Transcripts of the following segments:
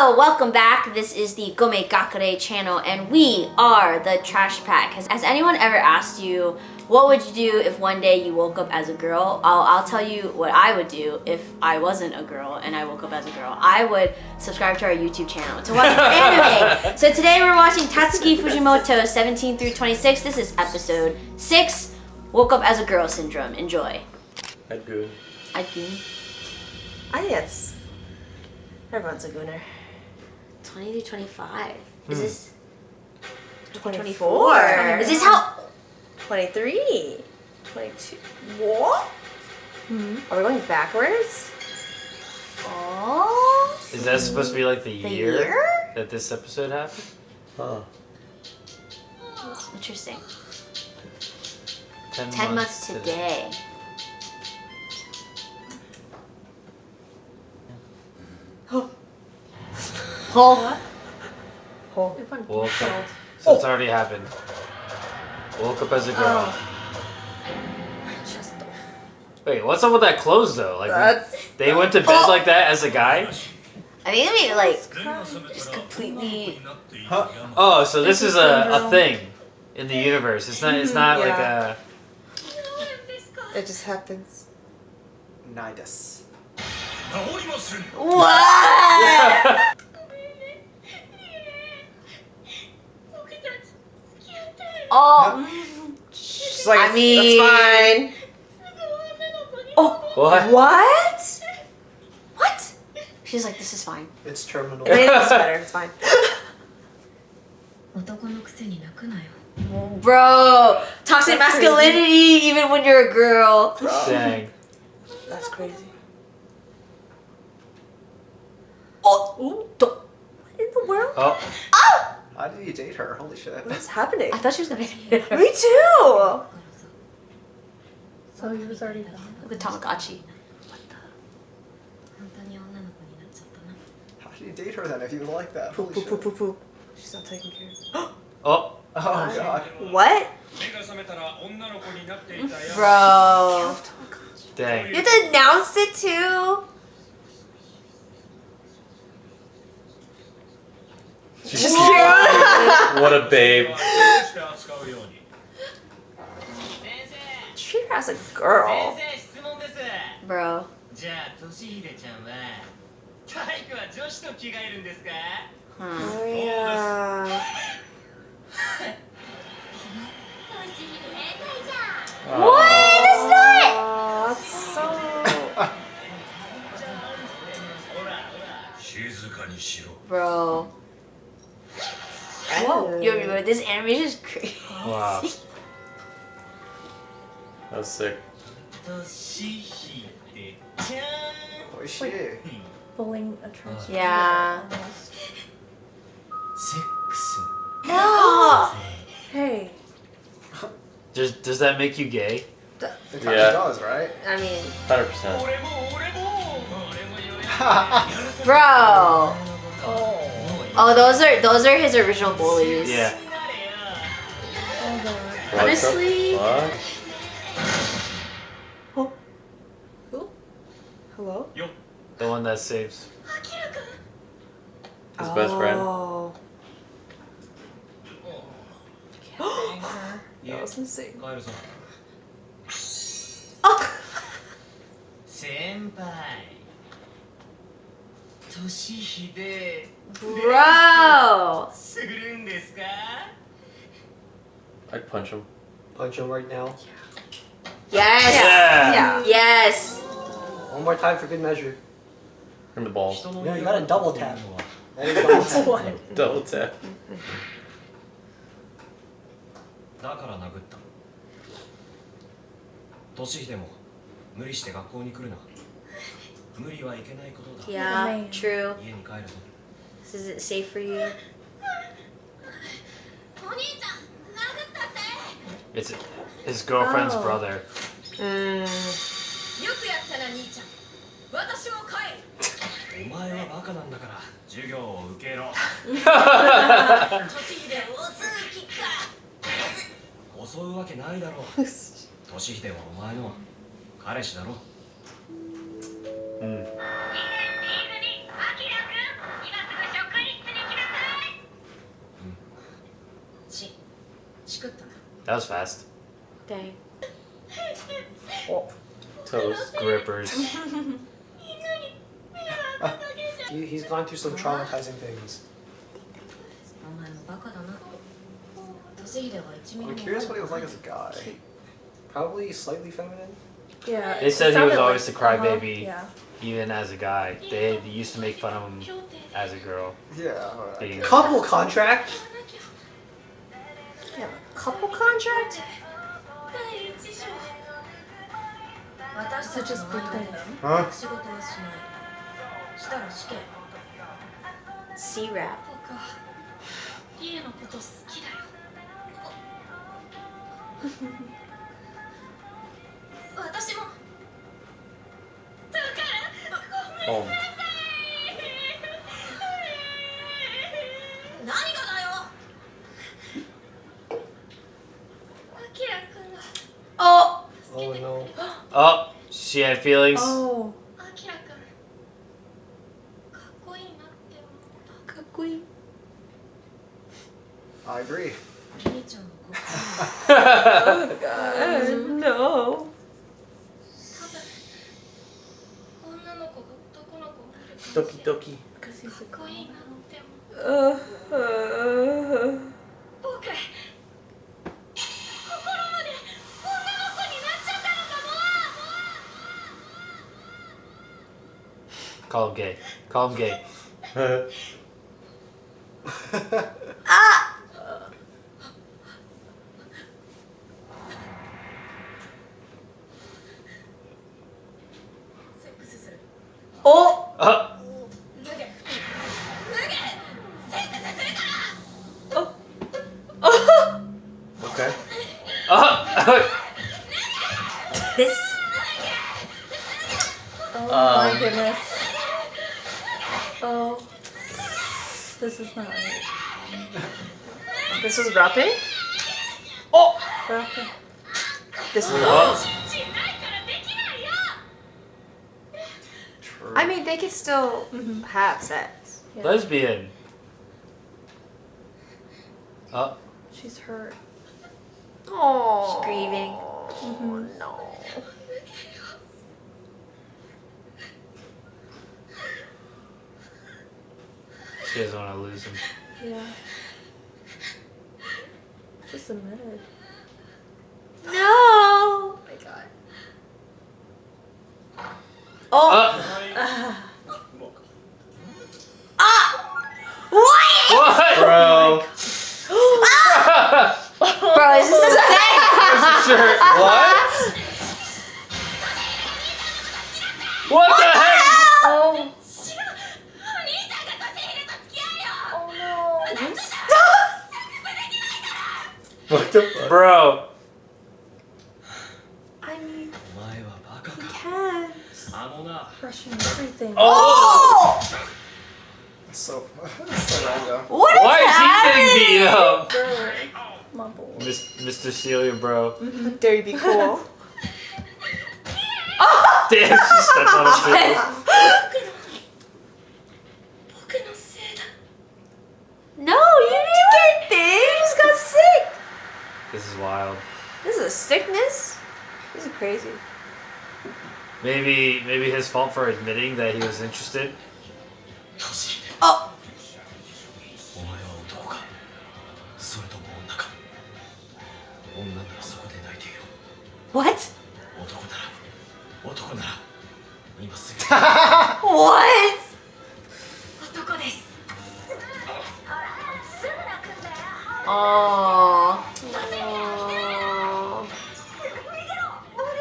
Hello, welcome back. This is the Gome Gakure channel and we are the Trash Pack. Has anyone ever asked you, what would you do if one day you woke up as a girl? I'll tell you what I would do if I wasn't a girl and I woke up as a girl. I would subscribe to our YouTube channel to watch anime. So today we're watching Tatsuki Fujimoto 17 through 26. This is episode 6, Woke Up as a Girl Syndrome. Enjoy. Good. I think it's everyone's a gooner. 20 through 25. Is this 24? Is this how? 23. 22. What? Are we going backwards? Oh. Is that supposed to be like the year that this episode happened? Huh. Interesting. 10 10 months today. Oh. Woke up. So it's already happened. Woke up as a girl. Wait, what's up with that clothes though? Like they went to bed like that as a guy? I think they made it like just completely. Huh? Oh, so this is a thing in the universe. It's not like a. It just happens. Nidus. What? Oh. She's like, I mean, that's fine. Oh. What? What? What? She's like, this is fine. It's terminal. It's better. It's fine. Bro, toxic That's masculinity even when you're a girl. Dang. That's crazy. Oh. What in the world? Oh. Oh. How did you date her? Holy shit. What's happening? I thought she was gonna hit her. Me too. So he was already done. The Tamagotchi. How did you date her then if you would like that? Poo, Holy poo, shit. poo, poo, poo. She's not taking care of. Oh. Oh god. What? Bro. Dang. You have to announce it too. She's what a babe. Treat her as a girl. Bro. Oh yeah. What? That's not. Oh, that's so. Bro. Whoa. Yo, this animation is crazy. Wow. That was sick. Holy shit. Pulling a trash. Yeah. Six. No. Hey. Does that make you gay? It kind of does, right? I mean, 100%. Bro. Oh, those are his original bullies. Yeah. Honestly. who? Hello? The one that saves. His best friend. Oh. Can't bang her. That was insane. Oh. Bro. I'd punch him. Punch him right now. Yes. Yeah. Yes. One more time for good measure. In the balls. No, you gotta double tap. That is double tap. What? Double tap. Yeah. True. Is it safe for you? It's his girlfriend's brother. That was fast. Dang. Toes. Grippers. He's gone through some traumatizing things. I'm curious what he was like as a guy. Probably slightly feminine. Yeah. They said it he was sounded always the like- crybaby, Yeah. even as a guy. They used to make fun of him as a girl. Yeah. Being- Couple contract. Yeah. Couple contract? So just between them? Huh? C-rap. 家のこと好きだよ私もだからごめんなさい何がだよアキラくんが Oh! Oh no. Oh, she had feelings. Oh. アキラくんかっこいいなって思った Kakui. I agree. 兄ちゃんの心 Oh god. No. 多分女の子が男の子を見るド感じでキドキ。 Because he's かっこいいなって思う 僕心まで女の子になっちゃったのかも Call him gay. Call him gay. Oh! Oh! 脱げ脱げセックスするから Okay. Oh! This. Oh my goodness. Oh. This is not right. This is rapping? Oh! Rapping. This is What? しないからできないよ True. I mean, they could still have sex. Yeah. Lesbian. Oh. She's hurt. Oh. She's grieving. No. She doesn't want to lose him. Yeah. Just admitted. No! Oh my god. Oh! Ah! What? What? Bro. Bro, is this sex? Shirt. What? What the heck? Oh. お兄ちゃんが年いると付き合えよ Oh no. What the fuck? Bro. I mean, お前はバカ you か can't. あのな Crushing everything. Oh! So random. What is Why is he happening? getting beat up? Mumble. Mr. Celia, bro. Dare you be cool? Damn, she stepped on his foot. 僕のせいだ No, you didn't do anything. You just got sick. This is wild. This is a sickness. This is crazy. Maybe his fault for admitting that he was interested. Oh! お前は男かそれとも女か女ならそこで泣いていろ What? 男なら今すぐ What? 男ですすぐ泣くんだよ Oh.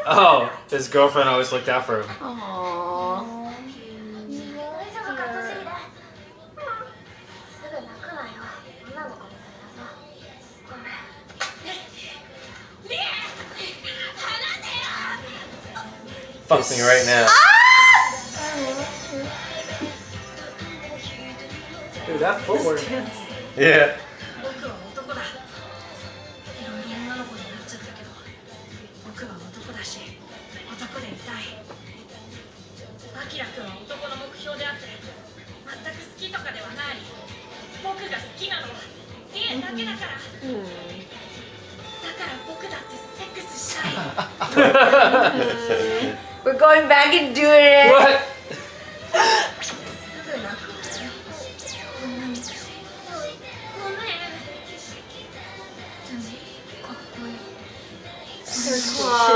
Oh, his girlfriend always looked out for him. Oh. 大丈夫か年いるすぐ泣くなよ女の子みたいだぞごめんねえ離せよ Fuck me right now. Dude, that footwork. Yeah. 僕は男だいろいろ女の子になっちゃったけど僕は男だし男でいたいアキラくんは男の目標であって全く好きとかではない僕が好きなのはリエだけだからだから We're going back and doing it. What? すぐ泣くごめんでもかっこいい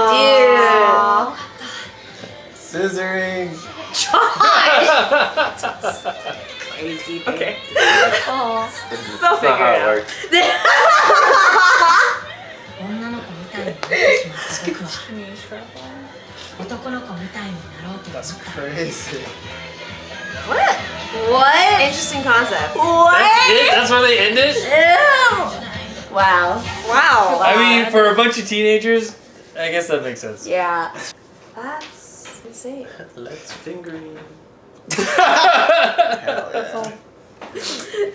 Dude. Scissoring. Crazy. Okay. Oh. That's They'll not figure how it it out. works. 女の子みたいになってしまった僕は Knee strap on. 男の子みたいになろうと思っ That's た crazy. What? Interesting concept. What? That's it? That's where they ended? Ew. Wow. Wow. I mean, for a bunch of teenagers, I guess that makes sense. Yeah. That's insane. Let's finger you. Hell yeah.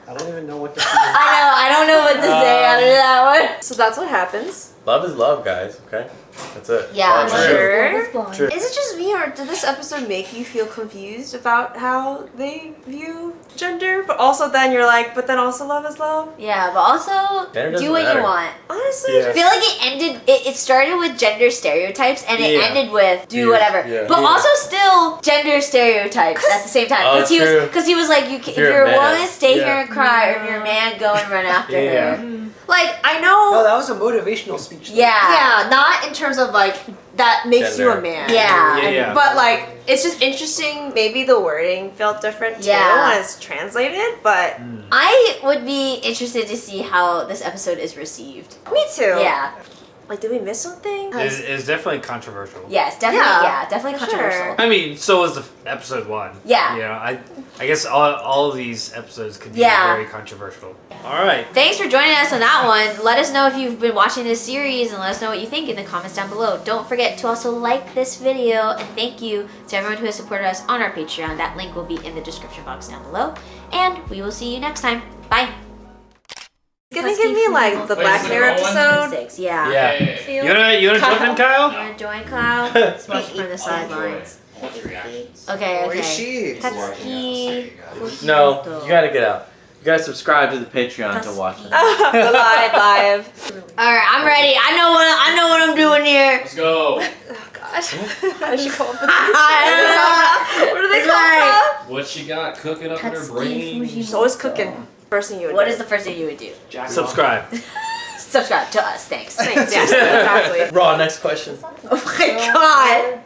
I don't even know what to feel. I don't know what to say after that one. So that's what happens. Love is love, guys. Okay, that's it. Yeah, Bottom line. Sure. True. Is it just me, or did this episode make you feel confused about how they view gender? But also then you're like, but then also love is love? Yeah, but also Gender doesn't do what matter. you want. Honestly, Yeah. I feel like it ended. It started with gender stereotypes, and it Yeah. ended with do Yeah. whatever. Yeah. But Yeah. also still gender stereotypes at the same time. Oh, he true. was he was like, if you're you're a a man. woman, stay Yeah. here and cry, or if you're a man, go and run after Yeah. her. like, I know. No, that was a motivational speech. though. Yeah. Yeah, not in terms of like, that makes you a Gender. man. Yeah. Yeah, yeah. But like, it's just interesting. Maybe the wording felt different too Yeah. when it's translated, but I would be interested to see how this episode is received. me too. Yeah. Like, did we miss something? It's definitely controversial. Yes, definitely. Yeah, Yeah, definitely for controversial. sure. I mean, so was the episode 1. Yeah. You know, I guess all of these episodes could be Yeah. very controversial. All right. Thanks for joining us on that one. Let us know if you've been watching this series and let us know what you think in the comments down below. Don't forget to also like this video, and thank you to everyone who has supported us on our Patreon. That link will be in the description box down below. And we will see you next time. Bye. It's gonna give me like the Wait, Black is it Mirror all one? episode. 6, yeah. Yeah. You wanna jump in, Kyle? You wanna join, Kyle? Speak from the sidelines. Okay, okay. Oishi. Tatsuki. No, you gotta get out. You gotta subscribe to the Patreon to watch it. The live. Alright, I'm ready. I know what I'm doing here. Let's go. Oh gosh. I should come up with I these. What are they It's called? What she got cooking up in her Tatsuki brain? She's always cooking. First thing you would What do. is the first thing you would do? Subscribe. Subscribe to us. Thanks. Thanks, yeah, exactly. Raw, next question. Oh my god.